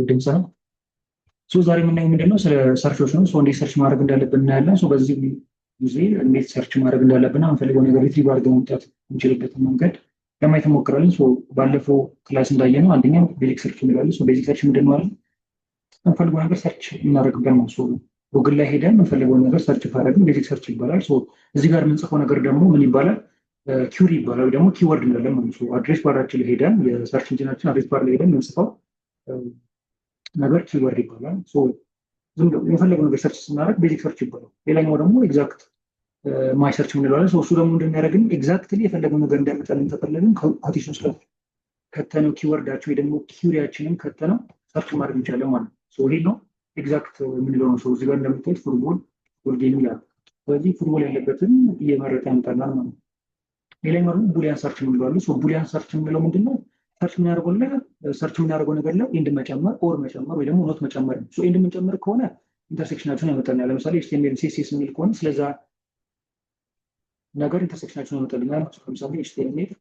ድምፅ ነው። ዛሬ የምናየው ምንድነው ስለ ሰርቾች ነው። እንዴት ሰርች ማድረግ እንዳለብን እናያለን። በዚህ ጊዜ እንዴት ሰርች ማድረግ እንዳለብን የምንፈልገው ነገር ሪትሪቭ አድርገን መምጣት የምንችልበትን መንገድ ለማየት እንሞክራለን። ባለፈው ክላስ እንዳየነው አንደኛው ቤዚክ ሰርች እንላለን። ቤዚክ ሰርች ምንድን ነው? የምንፈልገው ነገር ሰርች የምናደርግበት ነው። ጉግል ላይ ሄደን የምንፈልገውን ነገር ሰርች ካደረግን ቤዚክ ሰርች ይባላል። እዚህ ጋር የምንጽፈው ነገር ደግሞ ምን ይባላል? ኪውሪ ይባላል። ወይ ደግሞ ኪወርድ እንላለን ማለት ነው። አድሬስ ባራችን ላይ ሄደን የሰርች ኢንጂናችን አድሬስ ባር ላይ ሄደን የምንጽፈው ነገር ኪወርድ ይባላል። የፈለገው ነገር ሰርች ስናደርግ ቤዚክ ሰርች ይባላል። ሌላኛው ደግሞ ኤግዛክት ማይ ሰርች የምንለዋለን። እሱ ደግሞ እንደሚያደርግን ኤግዛክትሊ የፈለገው ነገር እንዲያመጣልን ተፈለግን ኮቴሽን ውስጥ ከተነው ኪወርዳቸው ወይ ደግሞ ኪውሪያችንን ከተነው ሰርች ማድረግ እንችላለን ማለት ነው። ይሄ ነው ኤግዛክት የምንለው ነው። እዚህ ጋር እንደምታዩት ፉትቦል ጌም ይላል። ስለዚህ ፉትቦል ያለበትን እየመረጠ ያመጣልናል ማለት ነው። ሌላኛው ደግሞ ቡሊያን ሰርች የምንለዋለን። ቡሊያን ሰርች የምንለው ምንድን ነው? ሰርች የምናደርገው ነገር ላይ ኢንድ መጨመር ኦር መጨመር ወይ ደግሞ ኖት መጨመር ነው። ኢንድ የምንጨምር ከሆነ ኢንተርሴክሽናቸውን ያመጣልናል። ለምሳሌ ኤችቲኤምኤል ሲኤስኤስ የሚል ከሆነ ስለዛ ነገር ኢንተርሴክሽናቸውን ያመጣልናል። ለምሳሌ ኤችቲኤምኤል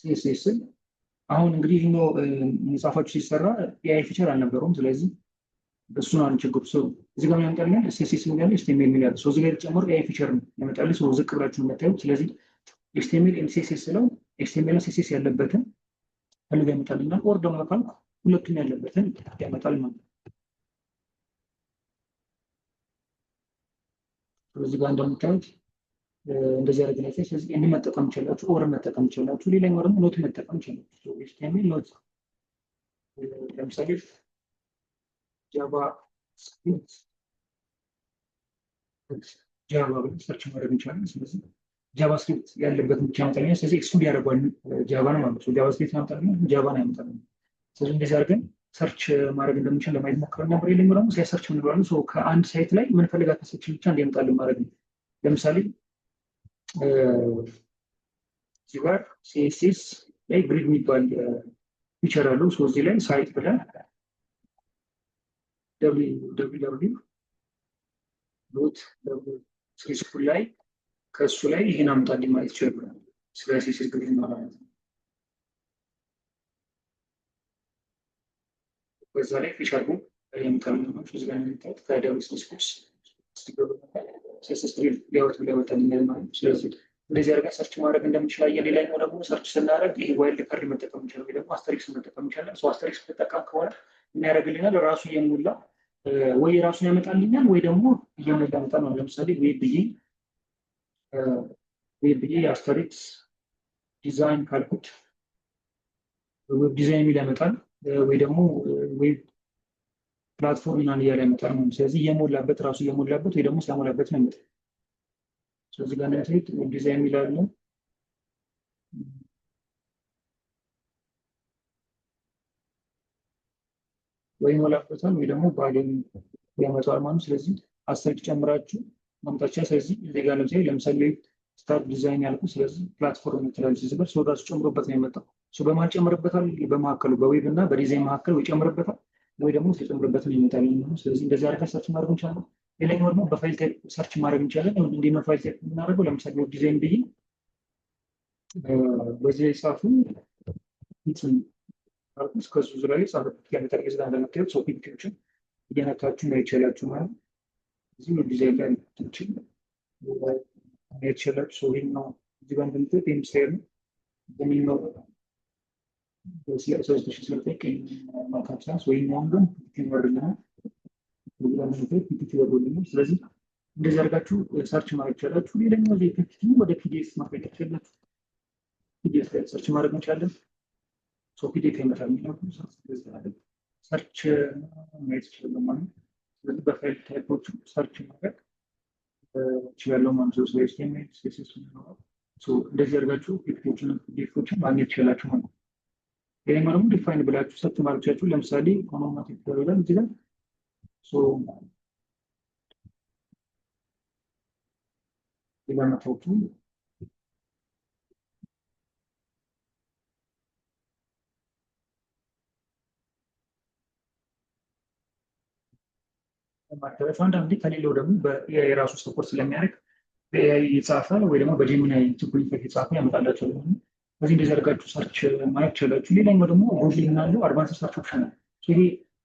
ሲኤስኤስ አሁን እንግዲህ ይሄኛው መጽሐፋችሁ ሲሰራ ኤአይ ፊቸር አልነበረውም። ስለዚህ እሱ ነው ችግሩ። እዚህ ጋር ያመጣልናል ሲኤስኤስ የሚል ያለ ኤችቲኤምኤል የሚል ያለ እዚህ ጋር የተጨመረው ኤአይ ፊቸር ነው ያመጣልኝ። ዝቅ ብላችሁ የምታዩት ስለዚህ ኤችቲኤምኤል ኤንድ ሲኤስኤስ ስለው ኤችቲኤምኤል እና ሲኤስኤስ ያለበትን ፈልጋ ያመጣልናል። ኦር ደግሞ ካልኩ ሁለቱም ያለበትን ያመጣል ማለት ነው። እዚህ ጋር እንደምታዩት እንደዚህ ያደርግላችሁ። ስለዚህ ኤንድ መጠቀም ይችላችሁ፣ ኦር መጠቀም ይችላችሁ። ሌላኛው ደግሞ ኖት መጠቀም ይችላችሁ። ኤችቲኤምኤል ኖት ለምሳሌ ጃቫ ስክሪፕት ጃቫ ብለን ሰርች ማድረግ እንችላለን። ስለዚህ ጃቫስክሪፕት ያለበትን ብቻ ያመጣልኛል። ስለዚህ ኤክስክሉድ ያደርጓል ጃቫን ማለት ነው። ጃቫስክሪፕት ያመጣልኛል፣ ጃቫን ያመጣልኛል። ስለዚህ እንደዚህ አድርገን ሰርች ማድረግ እንደምንችል ለማየት ሞክረን ነበር። ሌላኛው ደግሞ ሰርች የምንለዋለን። ከአንድ ሳይት ላይ የምንፈልጋት ሴክሽን ብቻ እንዲያመጣልን ማድረግ ነው። ለምሳሌ እዚህ ጋር ሲኤስኤስ ላይ ግሪድ የሚባል ፊቸር አለው። እዚህ ላይ ሳይት ብለን ስኩል ላይ ከእሱ ላይ ይህን አምጣልኝ ማለት ይችላል። ስለ ሲኤስኤስ ግሪድ ማለት ነው። በዛ ላይ ፊቸር ቡክ የምታምናች እዚህ ጋር የሚታዩት ከደብሊው ስኩልስ ሲኤስኤስ ግሪድ ሊያወጣልኝ ማለት ነው። ስለዚህ እንደዚህ አድርገን ሰርች ማድረግ እንደምንችላለን። ሌላኛው ደግሞ ሰርች ስናደርግ ይሄ ዋይልድ ካርድ መጠቀም እንችላለን፣ ወይ ደግሞ አስተሪክስ መጠቀም እንችላለን። አስተሪክስ መጠቀም ከሆነ የሚያደርግልናል ራሱ እየሞላ ወይ ራሱን ያመጣልኛል ወይ ደግሞ እየሞላ ያመጣል ነው። ለምሳሌ ዌብ ብዬ አስተሪክስ ዲዛይን ካልኩት ዌብ ዲዛይን የሚል ያመጣል፣ ወይ ደግሞ ዌብ ፕላትፎርም ምናምን እያለ ያመጣል ነው። ስለዚህ እየሞላበት ራሱ እየሞላበት ወይ ደግሞ ሲያሞላበት ነው ያመጣል። ስለዚህ ጋር እንደምታዩት ዌብ ዲዛይን የሚል አለ፣ ወይ ይሞላበታል ወይ ደግሞ ባሌን ያመጣል ማለት ነው። ስለዚህ አስተሪክ ጨምራችሁ ማምጣቻ። ስለዚህ እዚህ ጋር ለምሳሌ ስታርት ዲዛይን ያልኩ፣ ስለዚህ ፕላትፎርም ይችላል ሲዝበር ራሱ ጨምሮበት ነው የመጣው። በማን ጨምርበታል? በመካከሉ በዌብ እና በዲዛይን መካከል ወይ ጨምርበታል ወይ ደግሞ ሲጨምርበት ነው ይመጣል ነው። ስለዚህ እንደዚህ አድርገን ሰርች ማድረግ እንችላለን። ሌላኛው ደግሞ በፋይል ታይፕ ሰርች ማድረግ እንችላለን። እንዴት ነው ፋይል ታይፕ የምናደርገው? ለምሳሌ ዌብ ዲዛይን ብዬ በዚህ ላይ ጻፉ ከሱ ዙሪያ ላይ ጻፉት ያመጣል። እዚህ ጋር እንደምታዩት ፒክቸሮችን እየነካችሁ ነው ይችላችሁ ማለት ነው። እዚህ ዌብ ዲዛይን ላይ ትችል ይችላችሁ። ይሄን ነው እዚህ ጋር እንደምታዩት ኢንስታይል ነው በሚለው ስለዚህ እንደዚህ አድርጋችሁ ሰርች ማድረግ ይቻላችሁ። ሌላኛው ወደ ፒዲኤፍ ማድረግ ይችላችሁ። ፒዲኤፍ ላይ ሰርች ማድረግ እንችላለን። ፒዲኤፍ ይመጣል ሰርች ማየት ይችላል ማለት ነው። ስለዚህ በፋይል ታይፖች ሰርች ማድረግ ይችላል ማለት ነው። ስለዚህ እንደዚህ አድርጋችሁ ፒዲኤፎችን ማግኘት ይችላችሁ ማለት ነው። ሌላኛው ደግሞ ዲፋይን ብላችሁ ሰርች ማድረጋችሁ ለምሳሌ ኢኮኖሜቲክ ደረጃ እዚህ ጋር ሌላኛዎቹ ማድረግ አንዳንዴ ከሌለው ደግሞ በኤአይ የራሱ ሰፖርት ስለሚያደርግ በኤአይ የጻፈ ወይ ደግሞ በጄሚናይ ቱፕሊኬት የጻፈ ያመጣላቸው በዚህ እንደዚህ አድርጋችሁ ሰርች ማየት ይችላችሁ። ሌላኛው ደግሞ ጎግል ምናለው አድቫንስ ሰርች ኦፕሽን ነው። ይሄ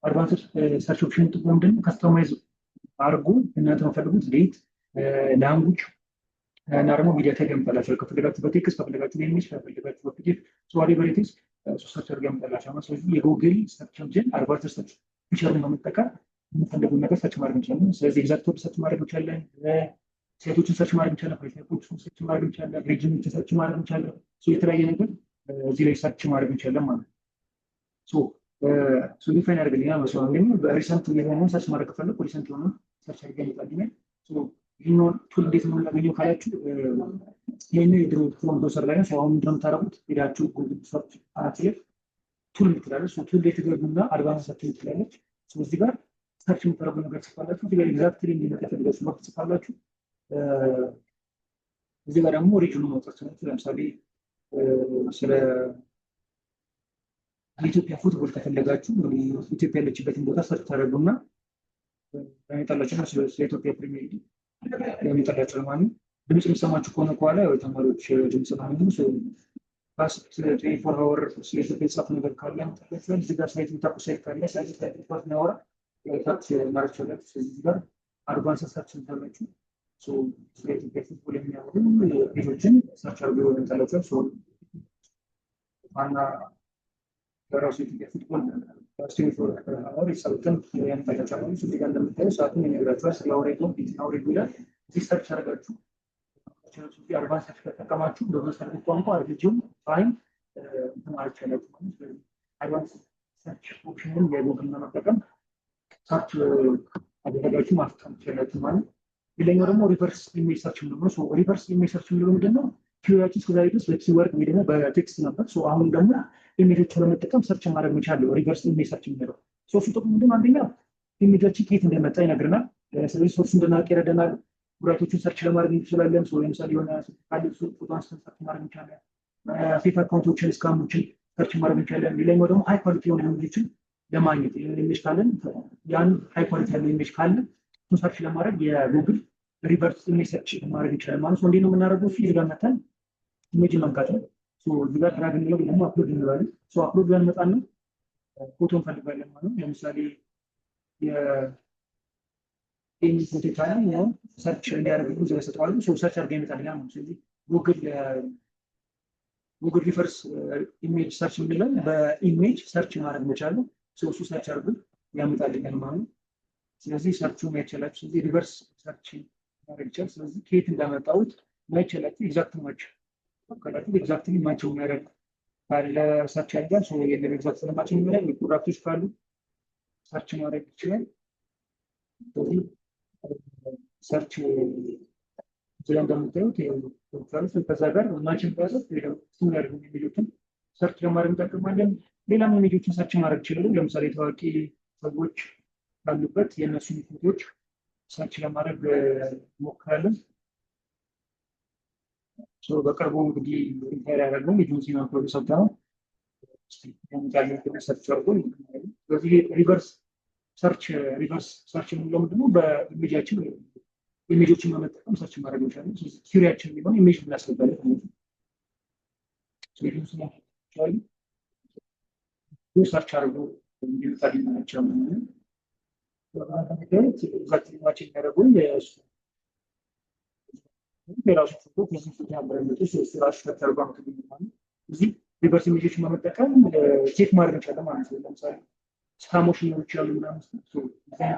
አድቫንስ ሰርች ኦፕሽን ጥቅሙ ምንድነው? ከስተማይዝ አድርጎ እናንተ የምትፈልጉት ዴት፣ ላንጉጅ እና ደግሞ ሚዲያ ታይፕ ያመጣላችኋል። ከፈለጋችሁ በቴክስት ከፈለጋችሁ በኢሜጅ ከፈለጋችሁ በፒዲኤፍ ሶዋሪቨሪቲስ ሶስት አድርገው ያመጣላችኋል። ስለዚህ የጉግል ሰርች ኢንጂን አድቫንስ ሰርች ፊቸርን በመጠቀም የምንፈልገውን ነገር ሰርች ማድረግ እንችላለን። ስለዚህ ኤግዛክት ወርድ ሰርች ማድረግ እንችላለን፣ ሴቶችን ሰርች ማድረግ እንችላለን፣ ፕሮፋይሎችን ሰርች ማድረግ እንችላለን፣ ሪጅኖችን ሰርች ማድረግ እንችላለን። የተለያየ ነገር እዚህ ላይ ሰርች ማድረግ እንችላለን ማለት ነው። ዲፋይን ያደርግልኛል መስሎ ነው። በሪሰንት የሆነውን ሰርች ማድረግ ከፈለኩ ሪሰንት የሆነውን ሰርች አድርገን ይመጣልኛል። ይህንን ቱል እንዴት ነው የምናገኘው ካላችሁ ይህን የድሮ ክሮም ብሮዘር ላይ ነው። አሁን ምንድነው የምታደርጉት? ሄዳችሁ ጉግል ሰርች አትሌት ቱል የምትላለች ቱል ላይ ትገቡና አድቫንስ ሰርች የምትላለች እዚህ ጋር ሰርች የምታደርጉ ነገር ጽፋላችሁ። እዚህ ጋር ኤግዛክትሊ እንዲመጣ የፈለጋችሁ ወቅት ጽፋላችሁ። እዚህ ጋር ደግሞ ሪጅኑ መውጣት ስላችሁ ለምሳሌ ስለ የኢትዮጵያ ፉትቦል ከፈለጋችሁ ኢትዮጵያ ያለችበትን ቦታ ሰርች ታደርጉና ያመጣላችሁ። ስለ ኢትዮጵያ ፕሪሚየር ሊግ ያመጣላችሁ ማለት ነው። ድምጽ የሚሰማችሁ ከሆነ ከኋላ ያው የተማሪዎች ድምጽ ማለት ነው። ስለ 24 አወር ስለ ኢትዮጵያ የተጻፈ ነገር ካለ ያመጣላችኋል። እዚህ ጋር ሳይት የምታውቁ ሳይት ካለ ሳይት ላይ የሚያወራ ታክስ ማድረግ ይችላል። እዚህ ጋር አድቫንስ ሰርች ታላችሁ ስለ ኢትዮጵያ ፉትቦል የሚያወሩ ፔጆችን ሰርች አድርገው ያመጣላችኋል። ዋና በራሱ ኢትዮጵያ ፉትቦል አወር ይሰሩትን ያመጣላችኋል። እዚህ ጋር እንደምታዩ ሰዓቱን ይነግራችኋል። ስለ አውሬቶ አውሬ ይላል። እዚህ ሰርች አድርጋችሁ አድቫንስ ሰርች ከተጠቀማችሁ በመሰረቱ ቋንቋ ሪጅን ታይም ማለት ይችላል። አድቫንስ ሰርች ኦፕሽንን የጉግል በመጠቀም ሰርች አደረጋችሁ ማስቀመጥ ይችላል ማለት። ሌላኛው ደግሞ ሪቨርስ ኢሜጅ ሰርች ነው። ሪቨርስ ኢሜጅ ሰርች ምንድን ነው? ኪወርድስ እስከዛሬ ድረስ በኪወርድ ወይ ደግሞ በቴክስት ነበር። አሁን ደግሞ ኢሜጆችን በመጠቀም ሰርች ማድረግ መቻለው ሪቨርስ ኢሜጅ ሰርች የሚለው ሶስቱ ጥቅሙ ምንድን ነው? አንደኛ ኢሜጆችን ከየት እንደመጣ ይነግረናል። ስለዚህ ሶርስ እንድናውቅ ይረዳናል። ጉዳቶችን ሰርች ለማድረግ እንችላለን። ለምሳሌ የሆነ ካለ ፎቶ አንስተን ሰርች ማድረግ እንችላለን። ፌክ አካውንቶችን ስካሞችን ሰርች ማድረግ እንችላለን። ሌላኛው ደግሞ ሃይ ኳሊቲ የሆኑ ኢሜጆችን ለማግኘት ኢሜጅ ካለን ያን ሃይ ኳሊቲ ያለው ኢሜጅ ካለ ሰርች ለማድረግ የጉግል ሪቨርስ ኢሜጅ ሰርች ማድረግ ይችላል ማለት ነው። እንዴት ነው የምናደርገው? ፊልድ ጋር መተን ኢሜጅን መንካት ነው። እዚህ ጋር ድራግ እንለው ደግሞ አፕሎድ እንላለን። አፕሎድ ጋር እንመጣና ፎቶ እንፈልጋለን ማለት ነው። ለምሳሌ የኢሜጅ ፎቶ ካለ ያው ሰርች እንዲያደርግ ብዙ ያሰጠዋል። ሰርች አድርገን ይመጣልናል ማለት ነው። ስለዚህ ጉግል ሪቨርስ ኢሜጅ ሰርች የምንለው በኢሜጅ ሰርች ማድረግ መቻል ነው። እሱ ሰርች አድርጎ ያመጣልናል ማለት ነው። ስለዚህ ሰርቹ ማይቻላችሁ ስለዚህ ሪቨርስ ሰርች ማድረግ ይቻላል። ስለዚህ ከየት እንዳመጣሁት ማይቻላችሁ ኤግዛክት ማች ካላችሁ ኤግዛክትሊ ማች የሚያደርግ ካለ ሰርች ያደርጋል። የለም ኤግዛክት ስለማች የሚያደርግ ፕሮዳክቶች ካሉ ሰርች ማድረግ ይችላል። ስለዚህ ሰርች እዚያ እንደምታዩት ከዛ ጋር ማችን ባዘት ስም ያደርጉ ኢሜጆችን ሰርች ለማድረግ እንጠቀማለን። ሌላም ኢሜጆችን ሰርች ማድረግ ይችላሉ። ለምሳሌ ታዋቂ ሰዎች ካሉበት የእነሱን ፎቶዎች ሰርች ለማድረግ እንሞክራለን። በቅርቡ እንግዲህ ሪታየር ያደረግነው የጆንሲና ፕሮዲሰር ነው። ሰርች አድርጎ ስለዚህ ሪቨርስ ሰርች የምንለው ምንድነው? በኢሜጃችን ኢሜጆችን በመጠቀም ሰርች ማድረግ እንችላለን። ስለዚህ ኪሪያችን የሚሆን ኢሜጅ እናስገባለን ማለት ነው። ሰርች አድርጎ እንዲመጣልኝ ናቸው የራሱ ፎቶ ራሱ ተርጓ እዚህ ሪቨርስ ኢሜጆችን በመጠቀም ቼክ ማድረግ እንችላለን ማለት ነው። ለምሳሌ ስካሞች ሊሆኑ ይችላሉ ምናምን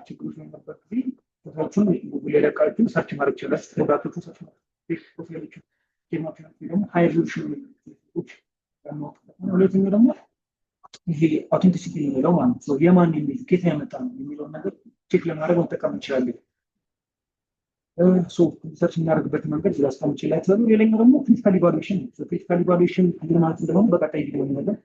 ችግሮች በሚኖሩበት ጊዜ ፎቶዎቹን ጉግል የለቃችሁ ሰርች ማድረግ ይችላል። ፕሮዳክቶቹን ሰርች ማድረግ ፕሮፋይሎቹን ደግሞ ሃይ ሪዞሉሽን ፎቶዎች ለማወቅ። ሁለተኛው ደግሞ ይሄ አውቴንቲሲቲ የሚለው ማለት ነው። የማን ኢሜጅ ከየት ያመጣ ነው የሚለውን ነገር ቼክ ለማድረግ መጠቀም እንችላለን። ሰርች የምናደርግበት መንገድ እዚህ አስቀምጬላችኋለሁ። ሌላኛው ደግሞ ክሪቲካል ኢቫሉዌሽን ነው። ክሪቲካል ኢቫሉዌሽን ማለት እንደሆነ በቀጣይ ቪዲዮ ነገር